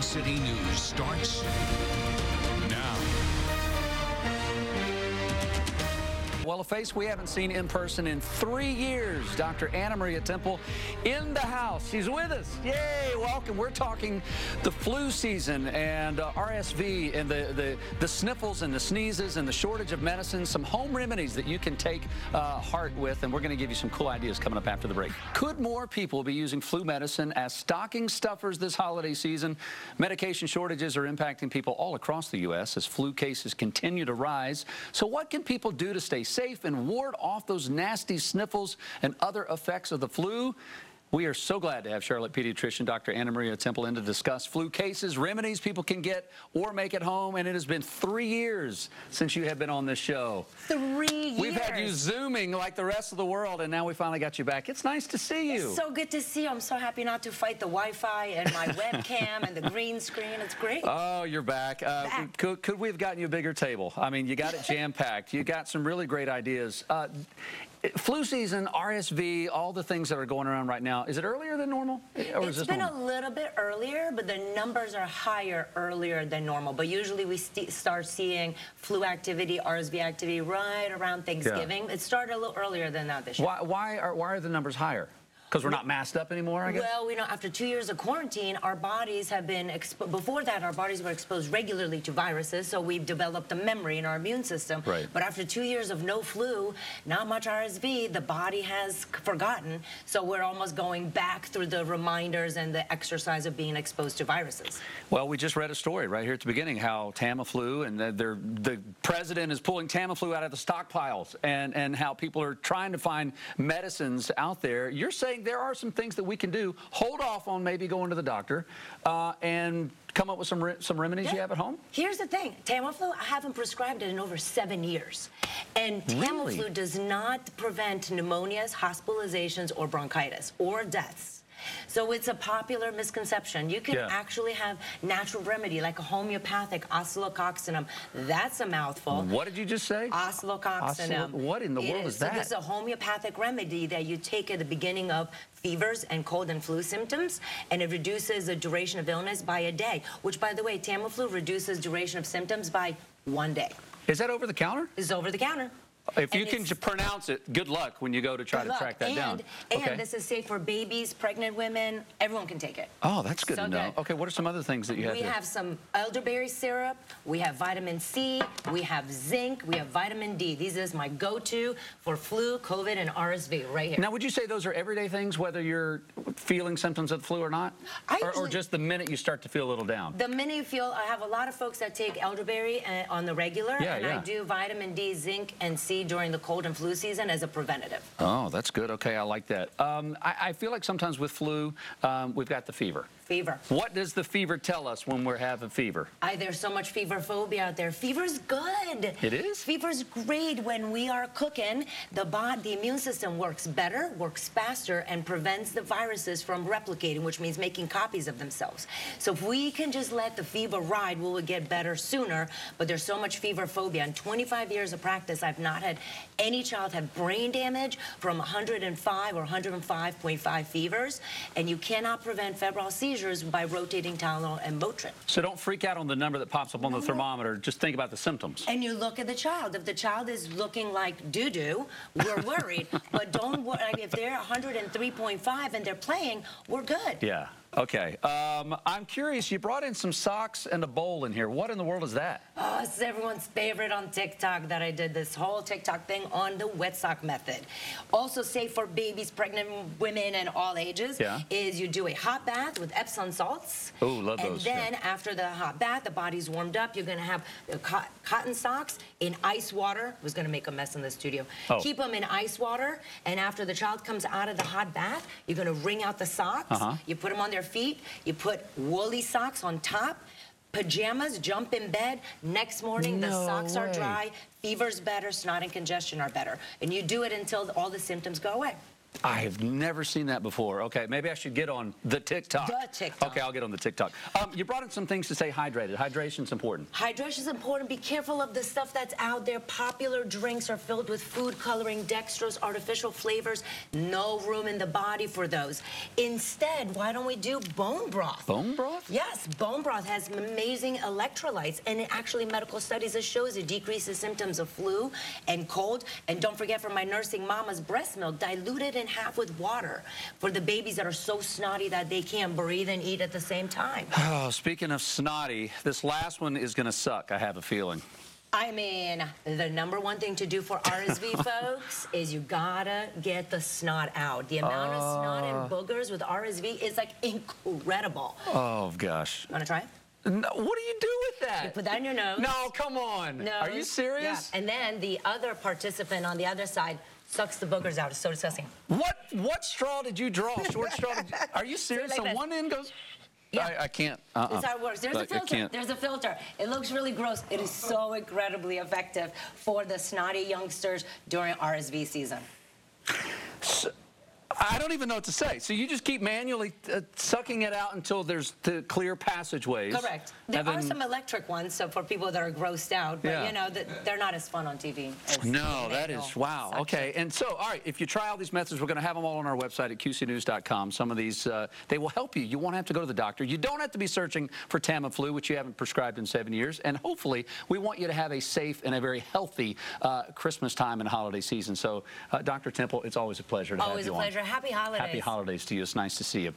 Queen City News starts now. Well, a face we haven't seen in person in 3 years. Dr. Anna Maria Temple in the house. She's with us. Yay, welcome. We're talking the flu season and RSV and the sniffles and the sneezes and the shortage of medicine, some home remedies that you can take heart with, and we're going to give you some cool ideas coming up after the break. Could more people be using flu medicine as stocking stuffers this holiday season? Medication shortages are impacting people all across the U.S. as flu cases continue to rise. So what can people do to stay safe and ward off those nasty sniffles and other effects of the flu? We are so glad to have Charlotte Pediatrician Dr. Anna Maria Temple in to discuss flu cases, remedies people can get or make at home. And it has been 3 years since you have been on this show. 3 years. We've had you Zooming like the rest of the world, and now we finally got you back. It's nice to see you. It's so good to see you. I'm so happy not to fight the Wi-Fi and my webcam and the green screen. It's great. Oh, you're back. Could we have gotten you a bigger table? I mean, you got it jam-packed. You got some really great ideas. Flu season, RSV, all the things that are going around right now, is it earlier than normal? Or it's been a little bit earlier, but the numbers are higher earlier than normal. But usually we start seeing flu activity, RSV activity right around Thanksgiving. Yeah. It started a little earlier than that this year. Why are the numbers higher? Because we're not masked up anymore, I guess? Well, we know after 2 years of quarantine, our bodies have been before that, our bodies were exposed regularly to viruses, so we've developed a memory in our immune system. Right. But after 2 years of no flu, not much RSV, the body has forgotten, so we're almost going back through the reminders and the exercise of being exposed to viruses. Well, we just read a story right here at the beginning how Tamiflu and the president is pulling Tamiflu out of the stockpiles and how people are trying to find medicines out there. You're saying there are some things that we can do. Hold off on maybe going to the doctor and come up with some remedies you have at home? Here's the thing. Tamiflu, I haven't prescribed it in over 7 years. And Tamiflu does not prevent pneumonias, hospitalizations, or bronchitis, or deaths. So it's a popular misconception. You can actually have natural remedy like a homeopathic Oscillococcinum. That's a mouthful. What did you just say? Oscillococcinum. What in the world is that? So this is a homeopathic remedy that you take at the beginning of fevers and cold and flu symptoms, and it reduces the duration of illness by a day, which, by the way, Tamiflu reduces duration of symptoms by 1 day. Is that over the counter? It's over the counter. If you can pronounce it, good luck when you go to try to track that down. And this is safe for babies, pregnant women. Everyone can take it. Oh, that's good to know. Okay, what are some other things that you have? We have some elderberry syrup. We have vitamin C. We have zinc. We have vitamin D. These is my go-to for flu, COVID, and RSV right here. Now, would you say those are everyday things, whether you're feeling symptoms of the flu or not? Or just the minute you start to feel a little down? The minute you feel, I have a lot of folks that take elderberry on the regular, and I do vitamin D, zinc, and C during the cold and flu season as a preventative. Oh, that's good. Okay, I like that. I feel like sometimes with flu, we've got the fever. What does the fever tell us when we're having fever? There's so much fever phobia out there. Fever's good. It is? Fever's great. When we are cooking, the immune system works better, works faster, and prevents the viruses from replicating, which means making copies of themselves. So if we can just let the fever ride, we will get better sooner, but there's so much fever phobia. In 25 years of practice, I've not had any child have brain damage from 105 or 105.5 fevers, and you cannot prevent febrile seizures by rotating Tylenol and Motrin. So don't freak out on the number that pops up on the thermometer. Just think about the symptoms. And you look at the child. If the child is looking like doo-doo, we're worried. But don't worry. If they're 103.5 and they're playing, we're good. Yeah. Okay. I'm curious, you brought in some socks and a bowl in here. What in the world is that? Oh, it's everyone's favorite on TikTok that I did this whole TikTok thing on the wet sock method. Also safe for babies, pregnant women, and all ages is you do a hot bath with Epsom salts. Oh, love those. And then after the hot bath, the body's warmed up. You're going to have cotton socks in ice water. I was going to make a mess in the studio. Keep them in ice water, and after the child comes out of the hot bath, you're going to wring out the socks. You put them on their feet. You put woolly socks on top. Pajamas, jump in bed. Next morning, the socks are dry. Fever's better. Snot and congestion are better. And you do it until all the symptoms go away. I have never seen that before. Okay, maybe I should get on the TikTok. The TikTok. Okay, I'll get on the TikTok. You brought in some things to say hydrated. Hydration's important. Hydration's important. Be careful of the stuff that's out there. Popular drinks are filled with food coloring, dextrose, artificial flavors. No room in the body for those. Instead, why don't we do bone broth? Bone broth? Yes, bone broth has amazing electrolytes, and actually medical studies that shows it decreases symptoms of flu and cold. And don't forget, for my nursing mamas, breast milk diluted in half with water for the babies that are so snotty that they can't breathe and eat at the same time. Oh, speaking of snotty, this last one is going to suck, I have a feeling. I mean, the #1 thing to do for RSV, folks, is you gotta get the snot out. The amount of snot and boogers with RSV is, like, incredible. Oh, gosh. Want to try? No, what do you do with that? You put that in your nose. No, come on. Nose. Are you serious? Yeah. And then the other participant on the other side sucks the boogers out. It's so disgusting. What straw did you draw? Short straw? Are you serious? So one end goes... Yeah. I can't. That's how it works. There's a filter. I can't. There's a filter. It looks really gross. It is so incredibly effective for the snotty youngsters during RSV season. I don't even know what to say. So you just keep manually sucking it out until there's the clear passageways. Correct. There are some electric ones, so for people that are grossed out, but you know, they're not as fun on TV. No, that is, wow. Okay, and so, all right, if you try all these methods, we're going to have them all on our website at qcnews.com. Some of these, they will help you. You won't have to go to the doctor. You don't have to be searching for Tamiflu, which you haven't prescribed in 7 years. And hopefully, we want you to have a safe and a very healthy Christmas time and holiday season. So, Dr. Temple, it's always a pleasure to have you on. Always a pleasure. Happy holidays. Happy holidays to you. It's nice to see you.